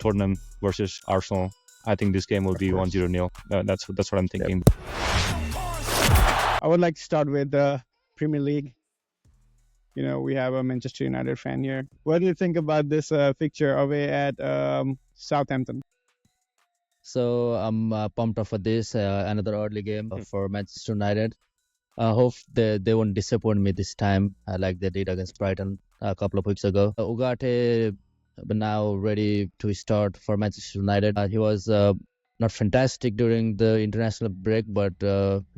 Tottenham versus Arsenal. I think this game will be 1-0 That's what I'm thinking. I would like to start with the Premier League. We have a Manchester United fan here. What do you think about this fixture away at Southampton? So I'm pumped up for this, another early game for Manchester United. I hope they won't disappoint me this time, like they did against Brighton a couple of weeks ago. Ugarte now ready to start for Manchester United. He was not fantastic during the international break, but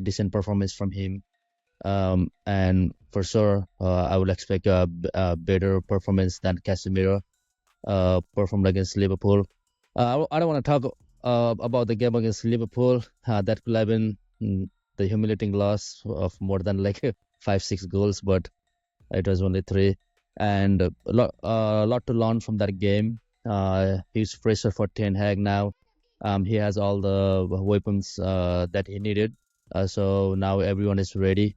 decent performance from him. And for sure, I would expect a better performance than Casemiro performed against Liverpool. I don't want to talk about the game against Liverpool. That could have been the humiliating loss of more than like 5-6 goals, but it was only 3. And a lot to learn from that game. He's fresher for Ten Hag now. He has all the weapons that he needed. So now everyone is ready,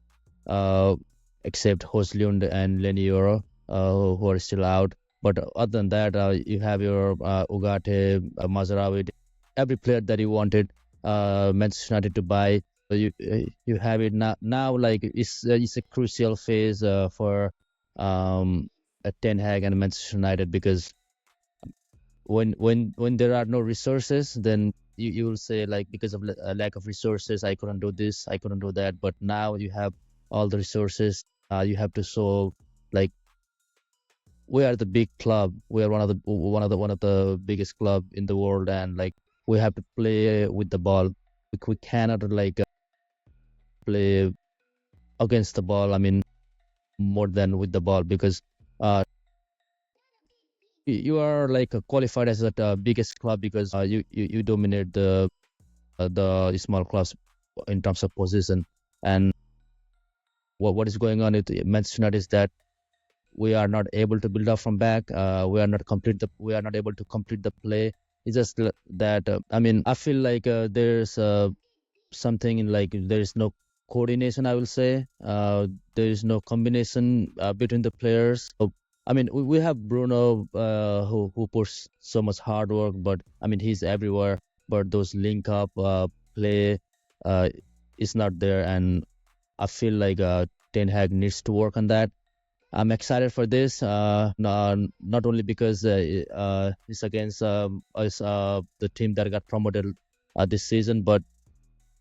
except Højlund and Lenny Yoro, who are still out. But other than that, you have your Ugarte, Mazraoui, every player that you wanted Manchester United to buy. You have it now. Now, like it's a crucial phase for Ten Hag and Manchester United, because when there are no resources, then you will say, like, because of lack of resources, I couldn't do this, I couldn't do that. But now you have all the resources. You have to show, like, we are the big club. We are one of the biggest club in the world, and like we have to play with the ball. We cannot like play against the ball. I mean, more than with the ball, because you are like qualified as the biggest club because you dominate the small clubs in terms of position. And what is going on with Manchester United is that we are not able to build up from back. We are not able to complete the play. It's just that I mean, I feel like there's something in, like, there is no coordination, I will say. There is no combination between the players. So, I mean, we have Bruno who puts so much hard work, but I mean, he's everywhere. But those link up play is not there, and I feel like Ten Hag needs to work on that. I'm excited for this, not only because it's against us, the team that got promoted this season, but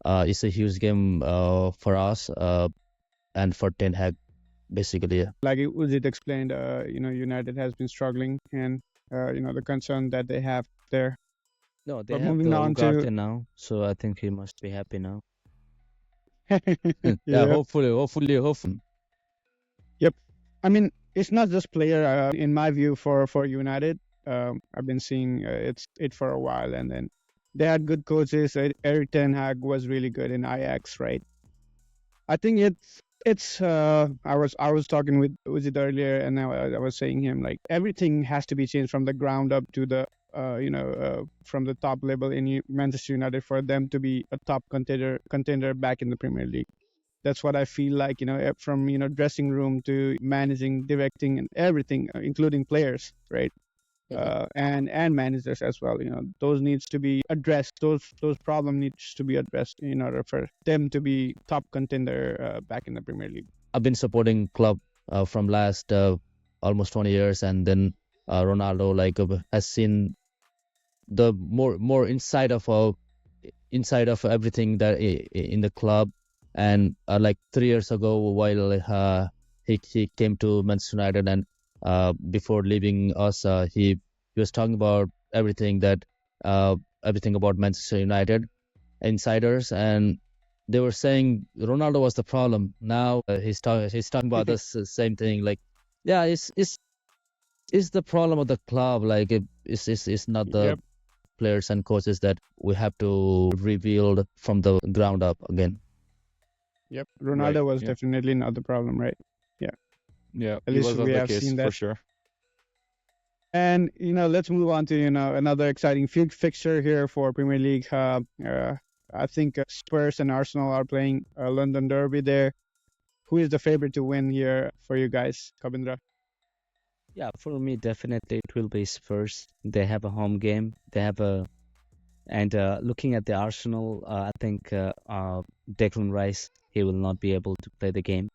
it's a huge game for us and for Ten Hag, basically. Like Uzit explained, United has been struggling, and the concern that they have there. No, they But have moving the on to Ugarte now, so I think he must be happy now. Yeah, yeah. hopefully. Yep. I mean, it's not just player. In my view, for United, I've been seeing it for a while, and then they had good coaches. Erik Ten Hag was really good in Ajax, right? I think it's. I was talking with Uzit earlier, and I was saying him, like, everything has to be changed from the ground up to the from the top level in Manchester United for them to be a top contender back in the Premier League. That's what I feel like, from dressing room to managing, directing, and everything, including players, right? And managers as well. Those needs to be addressed. Those problem needs to be addressed in order for them to be top contender back in the Premier League. I've been supporting club from last almost 20 years, and then Ronaldo has seen the more inside of everything that in the club. And like 3 years ago, while he came to Manchester United, and before leaving us, he was talking about everything about Manchester United insiders, and they were saying Ronaldo was the problem. Now he's talking about the same thing. Like, yeah, it's the problem of the club. Like, it's not the Yep. players and coaches that we have to rebuild from the ground up again. Yep. Ronaldo Right, was yeah. definitely not the problem, right? Yeah, At it least was we the have case seen for that. sure. And let's move on to another exciting fixture here for Premier League. I think Spurs and Arsenal are playing a London derby there. Who is the favorite to win here for you guys, Kabindra? Yeah, for me, definitely it will be Spurs. They have a home game. They have a and looking at the Arsenal, I think Declan Rice he will not be able to play the game.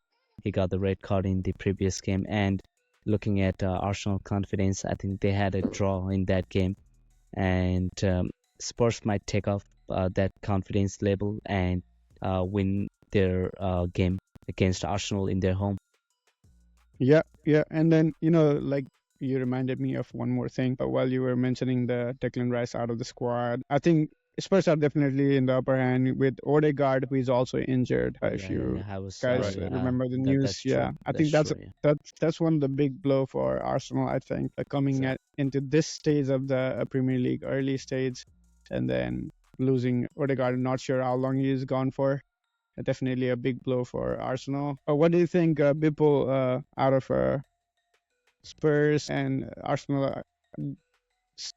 He got the red card in the previous game, and looking at Arsenal confidence, I think they had a draw in that game, and Spurs might take off that confidence level and win their game against Arsenal in their home. Yeah, yeah. And then, like you reminded me of one more thing while you were mentioning the Declan Rice out of the squad. I think Spurs are definitely in the upper hand with Odegaard, who is also injured. If Yeah, yeah, you yeah. I was guys Right. remember the that's news, true. yeah, I That's think that's true. Yeah. that's one of the big blow for Arsenal. I think coming Exactly. into this stage of the Premier League, early stage, and then losing Odegaard. I'm not sure how long he is gone for. Definitely a big blow for Arsenal. What do you think, Bipul, out of Spurs and Arsenal?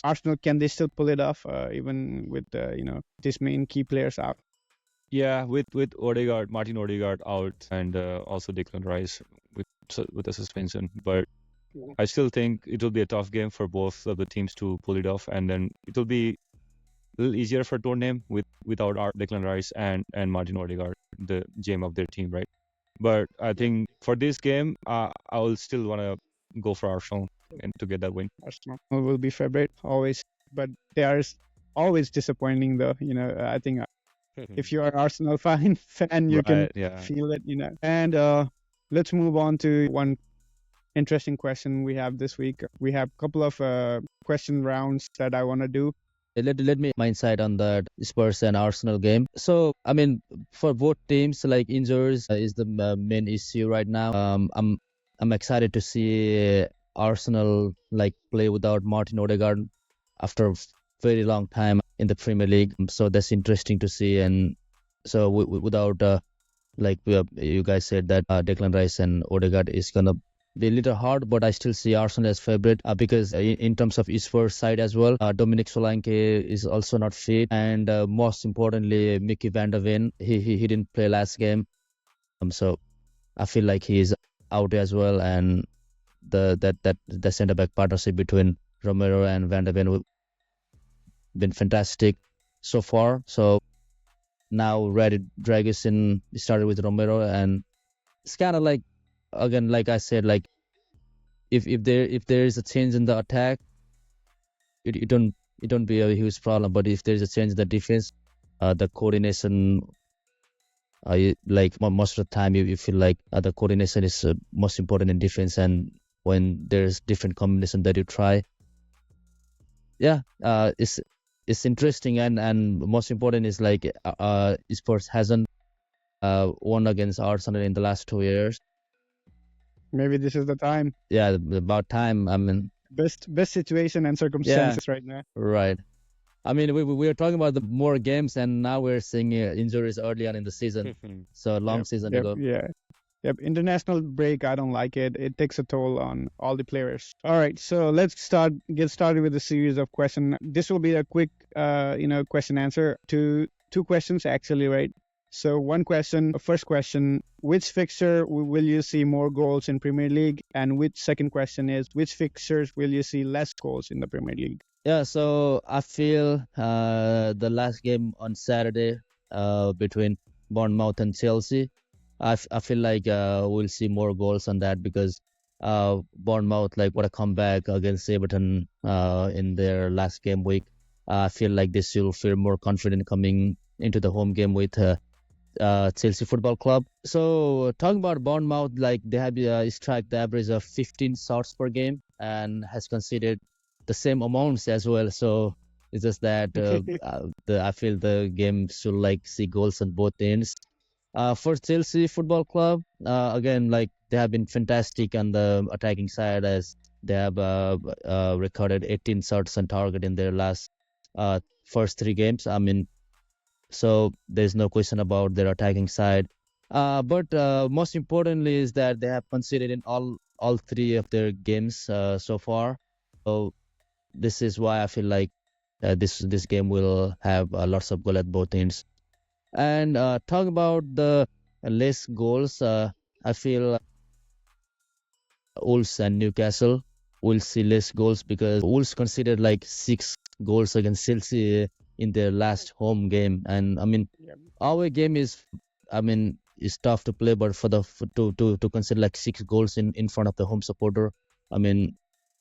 Arsenal, can they still pull it off even with these main key players out? Yeah, with Odegaard, Martin Odegaard out, and also Declan Rice with a suspension. But I still think it will be a tough game for both of the teams to pull it off, and then it will be a little easier for Tottenham without Declan Rice and Martin Odegaard, the gem of their team, right? But I think for this game, I will still want to go for Arsenal and to get that win. Arsenal will be favorite always, but they are always disappointing though. I think if you are Arsenal fan, you can Right, yeah. feel it. And let's move on to one interesting question we have this week. We have a couple of question rounds that I want to do. Let me my insight on that Spurs and Arsenal game. So I mean, for both teams, like injuries is the main issue right now. I'm excited to see Arsenal like play without Martin Odegaard after a very long time in the Premier League. So that's interesting to see. And so without like you guys said that Declan Rice and Odegaard is gonna be a little hard, but I still see Arsenal as favorite because in terms of Spurs side as well, Dominic Solanke is also not fit, and most importantly, Mickey Van der Ven, he didn't play last game, so I feel like he is out as well, and the centre back partnership between Romero and Van der Ven been fantastic so far. So now Red Dragusin started with Romero, and it's kind of like again, like I said, like if there is a change in the attack, it don't be a huge problem. But if there is a change in the defense, the coordination, like most of the time, you feel like the coordination is most important in defense. And when there's different combination that you try, yeah, it's interesting. And most important is like Spurs hasn't won against Arsenal in the last 2 years. Maybe this is the time. Yeah, about time. I mean, Best situation and circumstances right now. right. I mean, we were talking about the more games, and now we're seeing injuries early on in the season. So long Yep, season yep, ago. yeah. Yep, international break, I don't like it. It takes a toll on all the players. All right, so let's get started with a series of questions. This will be a quick, question answer to two questions actually, right? So one question, first question, which fixture will you see more goals in Premier League? And which second question is, which fixtures will you see less goals in the Premier League? Yeah, so I feel the last game on Saturday between Bournemouth and Chelsea, I feel like we'll see more goals on that because Bournemouth, like what a comeback against Everton in their last game week. I feel like they will feel more confident coming into the home game with Chelsea Football Club. So talking about Bournemouth, like they have struck the average of 15 shots per game and has conceded the same amounts as well. So it's just that I feel the game should like see goals on both ends. For Chelsea Football Club, again, like they have been fantastic on the attacking side as they have recorded 18 shots on target in their last first 3 games. I mean, so there's no question about their attacking side. But most importantly is that they have conceded in all 3 of their games so far. So this is why I feel like this game will have lots of goal at both ends. And talk about the less goals. I feel Wolves and Newcastle. we'll see less goals because Wolves considered like 6 goals against Chelsea in their last home game. And I mean, Yep. our game is tough to play, but to consider like 6 goals in front of the home supporter, I mean,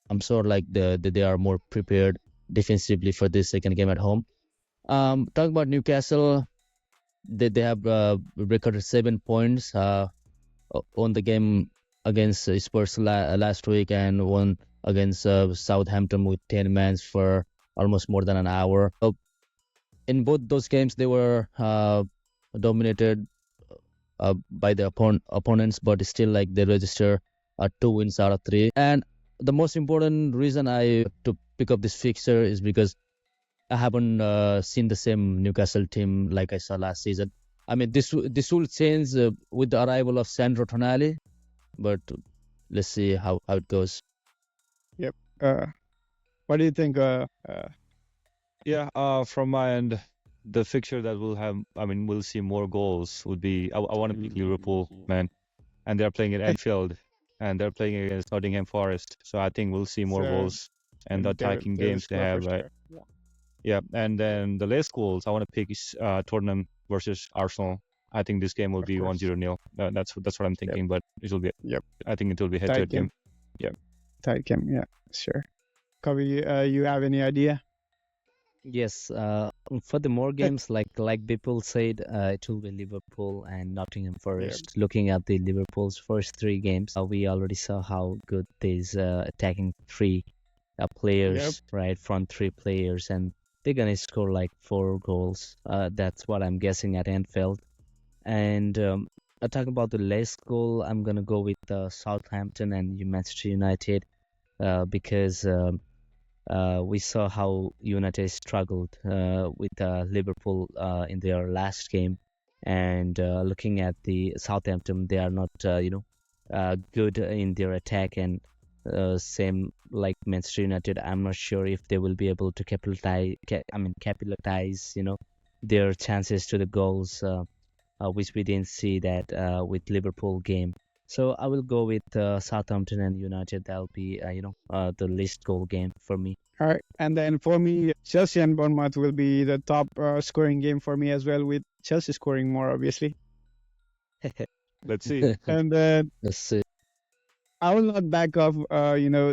I'm sure like they are more prepared defensively for this second game at home. Talking about Newcastle, they have recorded 7 points on the game against Spurs last week and won against Southampton with 10 men for almost more than an hour. So in both those games, they were dominated by the opponents, but still like they register 2 wins out of 3. And the most important reason I to pick up this fixture is because I haven't seen the same Newcastle team like I saw last season. I mean, this will change with the arrival of Sandro Tonali, but let's see how it goes. Yep. What do you think? Yeah, from my end, the fixture that will have, I mean, we'll see more goals would be, I want to pick Liverpool, man. And they're playing at Anfield, and they're playing against Nottingham Forest. So I think we'll see more So, goals and the attacking they will games they score have, for right? sure. Yeah, and then the less goals, I want to pick is Tottenham versus Arsenal. I think this game will Of be course. 1-0 nil. That's what I'm thinking, but it will be. Yep. I think it will be Tight head-to-head game. game. Tight game. Yeah, sure. Kobe, you have any idea? Yes, for the more games, like people said, it will be Liverpool and Nottingham Forest. Looking at the Liverpool's first 3 games, we already saw how good these attacking three players, right? Front 3 players, and they're gonna score like 4 goals. That's what I'm guessing at Anfield. And talking about the less goal, I'm gonna go with Southampton and Manchester United because. We saw how United struggled with Liverpool in their last game, and looking at the Southampton, they are not, good in their attack, and same like Manchester United. I'm not sure if they will be able to capitalize, their chances to the goals, which we didn't see that with Liverpool game. So I will go with Southampton and United. That'll be, the least goal game for me. All right. And then for me, Chelsea and Bournemouth will be the top scoring game for me as well, with Chelsea scoring more, obviously. Let's see. And then Let's see. I will not back off,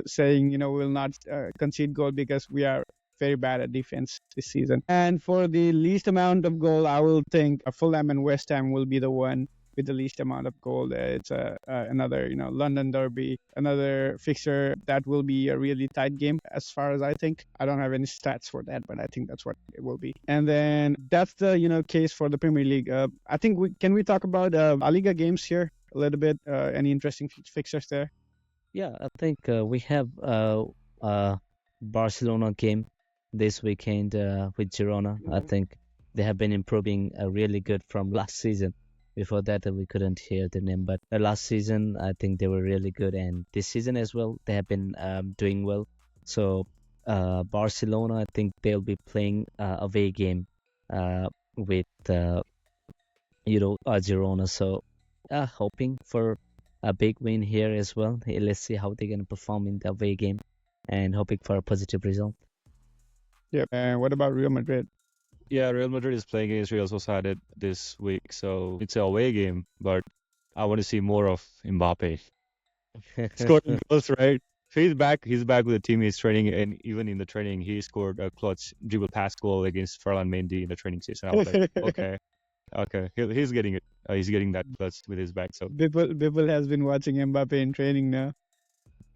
saying, we'll not concede goal because we are very bad at defense this season. And for the least amount of goal, I will think Fulham and West Ham will be the one with the least amount of goal. It's another, London derby, another fixture that will be a really tight game as far as I think. I don't have any stats for that, but I think that's what it will be. And then that's the, case for the Premier League. I think we talk about La Liga games here a little bit? Any interesting fixtures there? Yeah, I think we have Barcelona game this weekend with Girona. I think they have been improving really good from last season. Before that, we couldn't hear the name, but last season I think they were really good, and this season as well they have been doing well. So Barcelona, I think they'll be playing away game with Girona. So hoping for a big win here as well. Hey, let's see how they're gonna perform in the away game, and hoping for a positive result. Yeah. And what about Real Madrid? Yeah, Real Madrid is playing against Real Sociedad this week, so it's an away game, but I want to see more of Mbappe scoring goals, right? So he's back. He's back with the team. He's training, and even in the training, he scored a clutch dribble pass goal against Ferland Mendy in the training session. I was like, okay, he's getting it. He's getting that clutch with his back. So Bipul has been watching Mbappe in training now.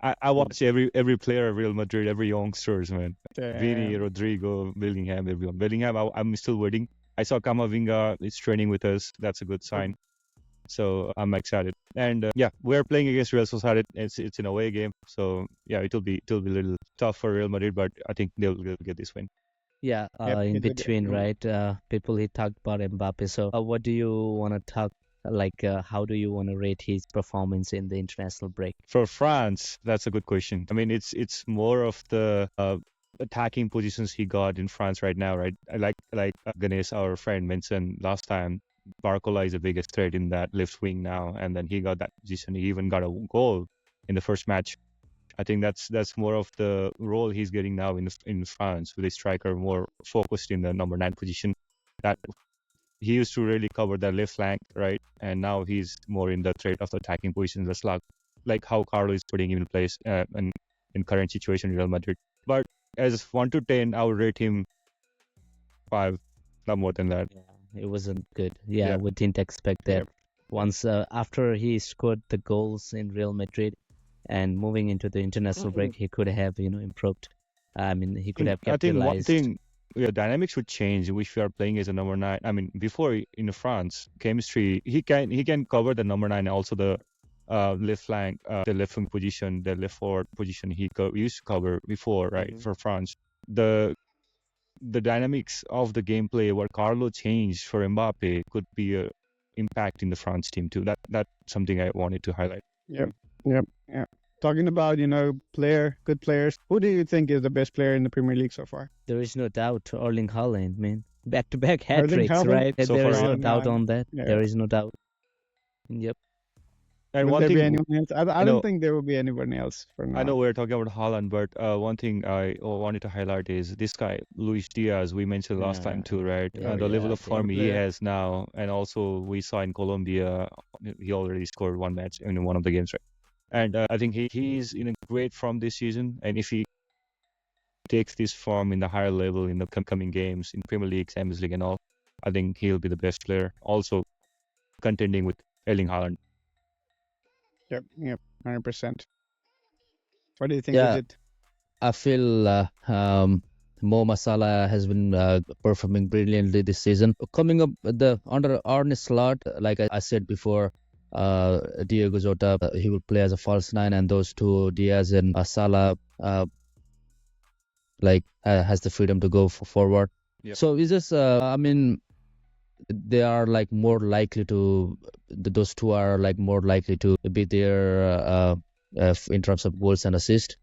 I watch every player of Real Madrid, every youngsters, man. Vini, Rodrigo, Bellingham, everyone. Bellingham, I'm still waiting. I saw Kamavinga is training with us. That's a good sign. So I'm excited. And we're playing against Real Sociedad. It's an away game. So yeah, it'll be a little tough for Real Madrid, but I think they'll get this win. Yeah, in between, right? People he talked about Mbappe. So what do you want to talk? How do you want to rate his performance in the international break? For France, that's a good question. I mean, it's more of the attacking positions he got in France right now, right? Like Ganesh, our friend, mentioned last time, Barcola is the biggest threat in that left wing now, and then he got that position. He even got a goal in the first match. I think that's more of the role he's getting now in France, with a striker more focused in the number 9 position. That he used to really cover the left flank, right? And now he's more in the threat of the attacking position, the slug, like how Carlo is putting him in place in current situation in Real Madrid. But as 1 to 10, I would rate him 5, not more than that. Yeah, it wasn't good. Yeah, Yeah. we didn't expect that. Yep. Once after he scored the goals in Real Madrid and moving into the international break, he could have improved. I mean, he could have I think one capitalized. thing, dynamics would change if you are playing as a number 9. I mean, before in France, chemistry, he can cover the number 9 and also the left flank, the left wing position, the left forward position he used to cover before, right? For France, the dynamics of the gameplay where Carlo changed for Mbappe could be a impact in the France team too. That's something I wanted to highlight. Yep. Talking about good players. Who do you think is the best player in the Premier League so far? There is no doubt, Erling Haaland, man. Back-to-back hat Erling tricks, Haaland? right? So There far, is no yeah. doubt on that. Yeah. There is no doubt. Yep. And Will one there be thing, anyone else? I don't think there will be anyone else for now. I know we're talking about Haaland, but one thing I wanted to highlight is this guy, Luis Diaz, we mentioned last time too, right? Yeah, The level of yeah, form he player. has now, and also we saw in Colombia, he already scored 1 match in one of the games, right? And I think he's in a great form this season, and if he takes this form in the higher level in the coming games in Premier League, Champions League and all, I think he'll be the best player, also contending with Erling Haaland. Yep, 100%. What do you think, Yeah, Vijit? I feel Mo Salah has been performing brilliantly this season. Coming up under Arne Slot, like I said before, Diego Jota, he will play as a false 9, and those two, Diaz and Salah, has the freedom to go forward. Yep. So it's just, I mean, they are like more likely to, those two are like more likely to be there in terms of goals and assists.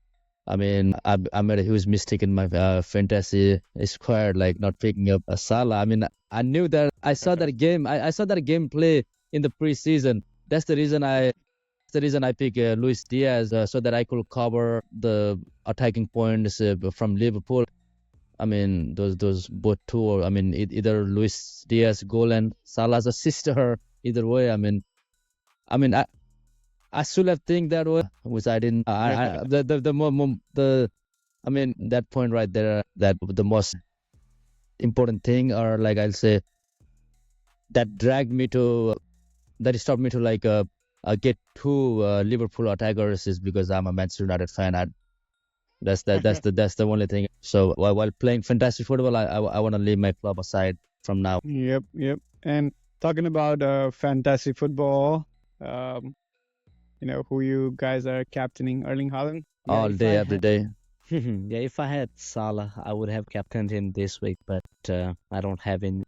I mean, I made a huge mistake in my fantasy squad, like not picking up a Salah. I mean, I knew that. I saw that game. I saw that game play in the preseason. That's the reason I picked Luis Diaz, so that I could cover the attacking points from Liverpool. I mean, those both two. I mean, either Luis Diaz goal and Salah's assist, or either way. I mean, I should have think that way, which I didn't. I mean, that point right there, that the most important thing, or like I'll say, that stopped me to like get two Liverpool attackers, is because I'm a Manchester United fan. That's the only thing. So while playing fantasy football, I want to leave my club aside from now. Yep. And talking about fantasy football, who you guys are captaining? Erling Haaland? All day, every day. Yeah, if I had Salah, I would have captained him this week, but I don't have him,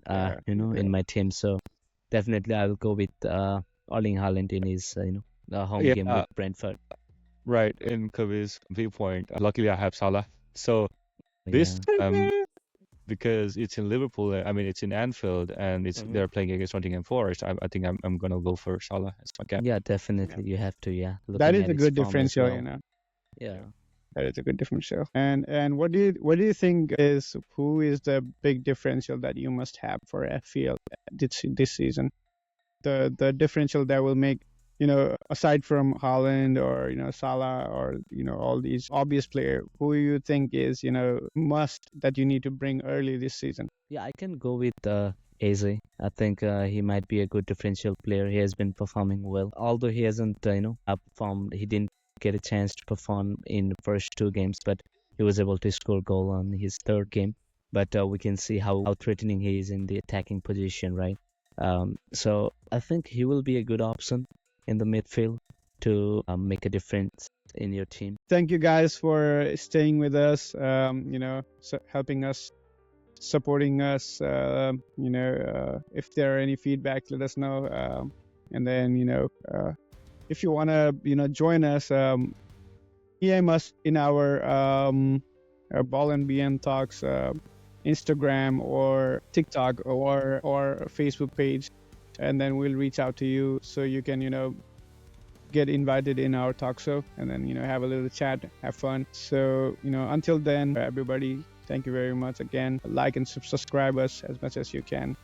in my team. So definitely I will go with Erling Haaland in his, home game with Brentford. Right, in Kavi's viewpoint, luckily I have Salah. So this, because it's in Liverpool, I mean it's in Anfield, and they're playing against Nottingham Forest. I think I'm gonna go for Salah as my captain. Yeah, definitely you have to. Yeah, That is looking a at good his form as differential, well. Yeah. That is a good differential. And what do you think is, who is the big differential that you must have for FPL this season? The differential that will make, aside from Haaland or Salah or all these obvious players, who you think is must that you need to bring early this season? Yeah, I can go with Eze. I think he might be a good differential player. He has been performing well, although he hasn't outperformed. He didn't get a chance to perform in the first 2 games, but he was able to score a goal on his 3rd game. But we can see how threatening he is in the attacking position, right? So I think he will be a good option in the midfield to make a difference in your team. Thank you guys for staying with us, helping us, supporting us. If there are any feedback, let us know. And then, if you want to, join us, PM us in our Ball and BM Talks Instagram or TikTok or Facebook page, and then we'll reach out to you so you can, get invited in our talk show and then, have a little chat, have fun. So, until then, everybody, thank you very much again. Like and subscribe us as much as you can,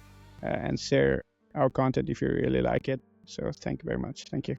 and share our content if you really like it. So thank you very much. Thank you.